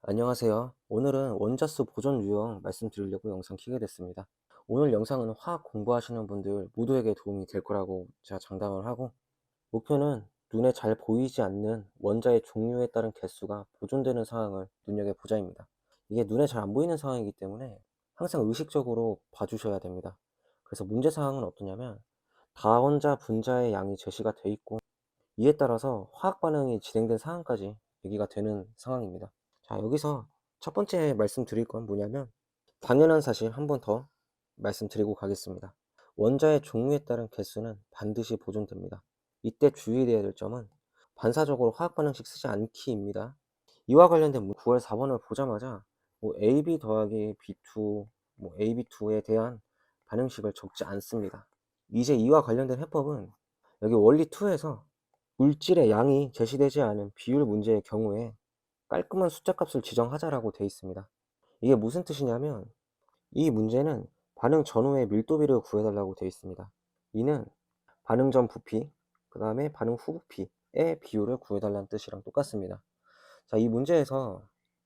안녕하세요. 오늘은 원자수 보존 유형 말씀드리려고 영상 켜게 됐습니다. 오늘 영상은 화학 공부하시는 분들 모두에게 도움이 될 거라고 제가 장담을 하고, 목표는 눈에 잘 보이지 않는 원자의 종류에 따른 개수가 보존되는 상황을 눈여겨보자입니다. 이게 눈에 잘 안 보이는 상황이기 때문에 항상 의식적으로 봐주셔야 됩니다. 그래서 문제 사항은 어떠냐면, 다원자 분자의 양이 제시가 돼 있고, 이에 따라서 화학 반응이 진행된 상황까지 얘기가 되는 상황입니다. 자, 여기서 첫 번째 말씀드릴 건 뭐냐면, 당연한 사실 한 번 더 말씀드리고 가겠습니다. 원자의 종류에 따른 개수는 반드시 보존됩니다. 이때 주의해야 될 점은 반사적으로 화학 반응식 쓰지 않기입니다. 이와 관련된 9월 4번을 보자마자 AB 더하기 B2, AB2에 대한 반응식을 적지 않습니다. 이제 이와 관련된 해법은 여기 원리 2에서 물질의 양이 제시되지 않은 비율 문제의 경우에 깔끔한 숫자값을 지정하자라고 되어 있습니다. 이게 무슨 뜻이냐면, 이 문제는 반응 전후의 밀도비를 구해달라고 되어 있습니다. 이는 반응 전 부피, 그 다음에 반응 후 부피의 비율을 구해달라는 뜻이랑 똑같습니다. 자, 이 문제에서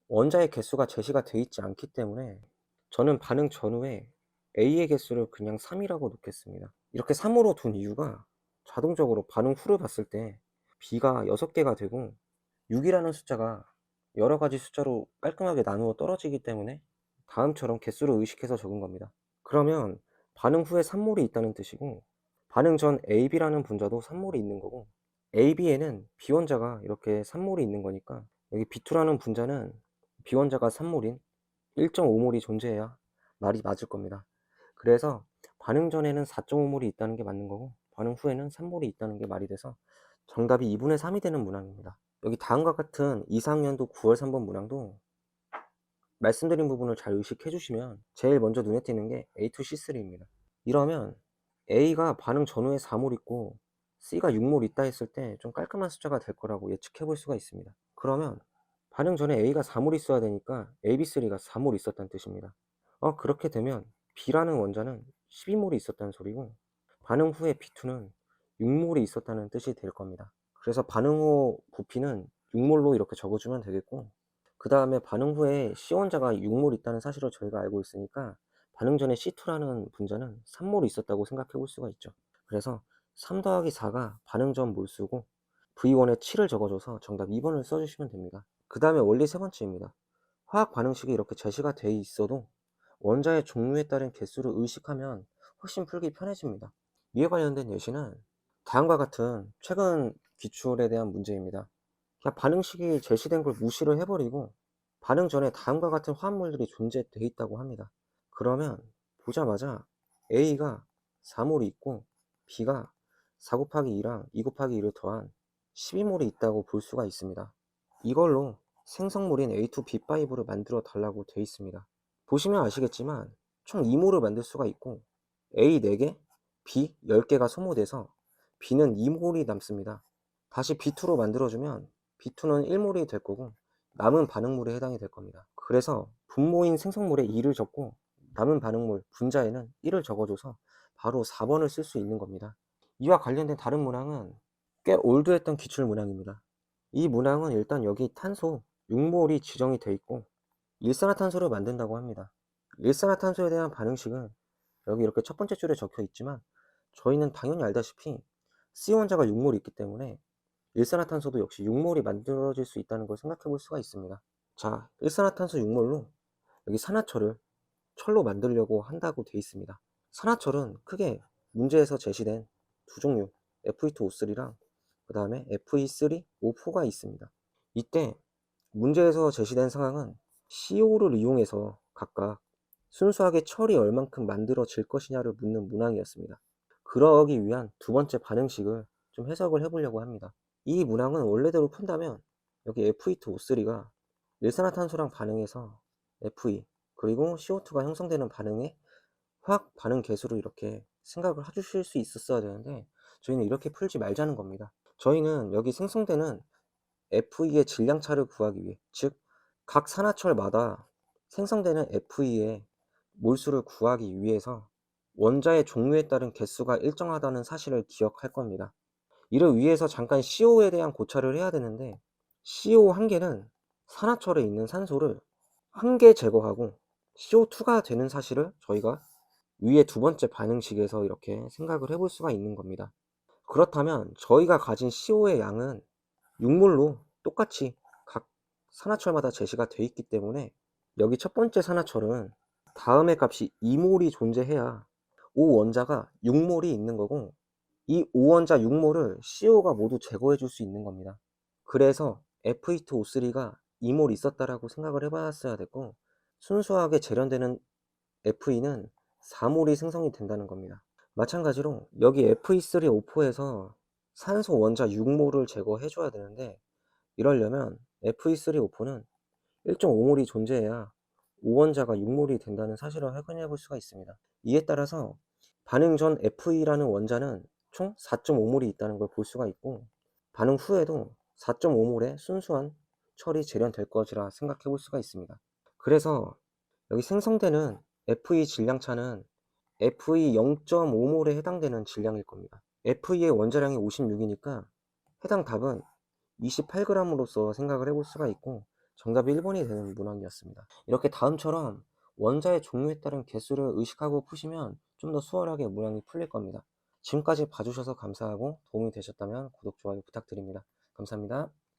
원자의 개수가 제시가 되어 있지 않기 때문에 저는 반응 전후에 A의 개수를 그냥 3이라고 놓겠습니다. 이렇게 3으로 둔 이유가, 자동적으로 반응 후를 봤을 때 B가 6개가 되고 6이라는 숫자가 여러 가지 숫자로 깔끔하게 나누어 떨어지기 때문에 다음처럼 개수를 의식해서 적은 겁니다. 그러면 반응 후에 산몰이 있다는 뜻이고, 반응 전 AB라는 분자도 산몰이 있는 거고, AB에는 B원자가 이렇게 산몰이 있는 거니까 여기 B2라는 분자는 B원자가 산몰인 1.5몰이 존재해야 말이 맞을 겁니다. 그래서 반응 전에는 4.5몰이 있다는 게 맞는 거고, 반응 후에는 3몰이 있다는 게 말이 돼서 정답이 2분의 3이 되는 문항입니다. 여기 다음과 같은 2, 4학년도 9월 3번 문항도 말씀드린 부분을 잘 의식해 주시면 제일 먼저 눈에 띄는 게 A2C3입니다. 이러면 A가 반응 전후에 4몰 있고 C가 6몰 있다 했을 때 좀 깔끔한 숫자가 될 거라고 예측해 볼 수가 있습니다. 그러면 반응 전에 A가 4몰 있어야 되니까 AB3가 4몰 있었다는 뜻입니다. 그렇게 되면 B라는 원자는 12몰이 있었다는 소리고, 반응 후에 B2는 6몰이 있었다는 뜻이 될 겁니다. 그래서 반응 후 부피는 6몰로 이렇게 적어주면 되겠고, 그 다음에 반응 후에 C원자가 6몰 있다는 사실을 저희가 알고 있으니까 반응 전에 C2라는 분자는 3몰 있었다고 생각해 볼 수가 있죠. 그래서 3 더하기 4가 반응 전 몰수고, V1에 7을 적어줘서 정답 2번을 써주시면 됩니다. 그 다음에 원리 세 번째입니다. 화학 반응식이 이렇게 제시가 돼 있어도 원자의 종류에 따른 개수를 의식하면 훨씬 풀기 편해집니다. 이에 관련된 예시는 다음과 같은 최근 기출에 대한 문제입니다. 그냥 반응식이 제시된 걸 무시를 해버리고 반응 전에 다음과 같은 화합물들이 존재돼 있다고 합니다. 그러면 보자마자 A가 4몰이 있고 B가 4 곱하기 2랑 2 곱하기 2를 더한 12몰이 있다고 볼 수가 있습니다. 이걸로 생성물인 A2B5를 만들어 달라고 되어 있습니다. 보시면 아시겠지만 총 2몰을 만들 수가 있고, A 4개, B 10개가 소모돼서 B는 2몰이 남습니다. 다시 B2로 만들어주면 B2는 1몰이 될 거고 남은 반응물에 해당이 될 겁니다. 그래서 분모인 생성물에 2를 적고 남은 반응물 분자에는 1을 적어줘서 바로 4번을 쓸 수 있는 겁니다. 이와 관련된 다른 문항은 꽤 올드했던 기출 문항입니다. 이 문항은 일단 여기 탄소 6몰이 지정이 돼 있고 일산화탄소를 만든다고 합니다. 일산화탄소에 대한 반응식은 여기 이렇게 첫 번째 줄에 적혀 있지만, 저희는 당연히 알다시피 C원자가 6몰이 있기 때문에 일산화탄소도 역시 6몰이 만들어질 수 있다는 걸 생각해 볼 수가 있습니다. 자, 일산화탄소 6몰로 여기 산화철을 철로 만들려고 한다고 되어 있습니다. 산화철은 크게 문제에서 제시된 두 종류, Fe2O3랑 그 다음에 Fe3O4가 있습니다. 이때 문제에서 제시된 상황은 CO를 이용해서 각각 순수하게 철이 얼만큼 만들어질 것이냐를 묻는 문항이었습니다. 그러기 위한 두 번째 반응식을 좀 해석을 해보려고 합니다. 이 문항은 원래대로 푼다면 여기 Fe2O3가 일산화탄소랑 반응해서 Fe 그리고 CO2가 형성되는 반응의 화학 반응 개수를 이렇게 생각을 해주실 수 있었어야 되는데, 저희는 이렇게 풀지 말자는 겁니다. 저희는 여기 생성되는 Fe의 질량차를 구하기 위해, 즉 각 산화철마다 생성되는 Fe의 몰수를 구하기 위해서 원자의 종류에 따른 개수가 일정하다는 사실을 기억할 겁니다. 이를 위해서 잠깐 CO에 대한 고찰을 해야 되는데, CO 한 개는 산화철에 있는 산소를 한 개 제거하고 CO2가 되는 사실을 저희가 위의 두 번째 반응식에서 이렇게 생각을 해볼 수가 있는 겁니다. 그렇다면 저희가 가진 CO의 양은 육몰로 똑같이 각 산화철마다 제시가 돼 있기 때문에 여기 첫 번째 산화철은 다음의 값이 2몰이 존재해야 O 원자가 6몰이 있는 거고, 이 O 원자 6몰을 CO가 모두 제거해 줄 수 있는 겁니다. 그래서 Fe2O3가 2몰 있었다라고 생각을 해봤어야 됐고, 순수하게 재련되는 Fe는 4몰이 생성이 된다는 겁니다. 마찬가지로 여기 Fe3O4에서 산소 원자 6몰을 제거해 줘야 되는데, 이러려면 Fe3O4는 1.5몰이 존재해야 O 원자가 6몰이 된다는 사실을 확인해 볼 수가 있습니다. 이에 따라서 반응 전 Fe라는 원자는 총 4.5몰이 있다는 걸 볼 수가 있고, 반응 후에도 4.5몰의 순수한 철이 재련될 것이라 생각해 볼 수가 있습니다. 그래서 여기 생성되는 Fe 질량차는 Fe 0.5몰에 해당되는 질량일 겁니다. Fe의 원자량이 56이니까 해당 답은 28g으로서 생각을 해볼 수가 있고, 정답이 1번이 되는 문항이었습니다. 이렇게 다음처럼 원자의 종류에 따른 개수를 의식하고 푸시면 좀 더 수월하게 문항이 풀릴 겁니다. 지금까지 봐주셔서 감사하고 도움이 되셨다면 구독, 좋아요 부탁드립니다. 감사합니다.